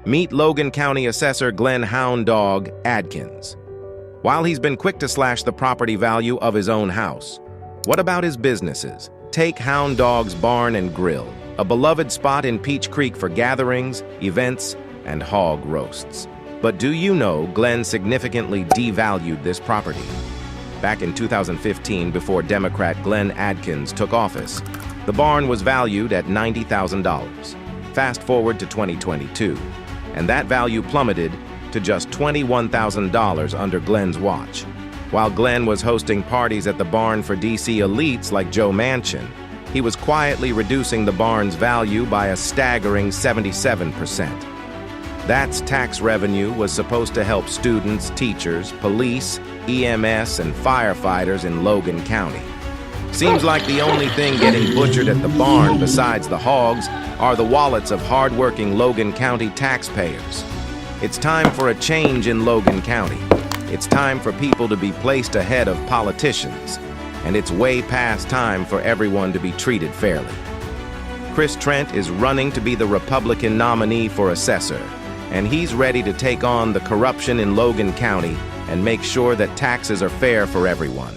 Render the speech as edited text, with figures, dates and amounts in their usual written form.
Meet Logan County Assessor Glenn Hound Dog Adkins. While he's been quick to slash the property value of his own house, what about his businesses? Take Hound Dog's Barn and Grill, a beloved spot in Peach Creek for gatherings, events, and hog roasts. But do you know Glenn significantly devalued this property? Back in 2015, before Democrat Glenn Adkins took office, the barn was valued at $90,000. Fast forward to 2022, and that value plummeted to just $21,000 under Glenn's watch. While Glenn was hosting parties at the barn for DC elites like Joe Manchin, he was quietly reducing the barn's value by a staggering 77%. That's tax revenue was supposed to help students, teachers, police, EMS, and firefighters in Logan County. Seems like the only thing getting butchered at the barn besides the hogs are the wallets of hardworking Logan County taxpayers. It's time for a change in Logan County. It's time for people to be placed ahead of politicians. And it's way past time for everyone to be treated fairly. Chris Trent is running to be the Republican nominee for Assessor, and he's ready to take on the corruption in Logan County and make sure that taxes are fair for everyone.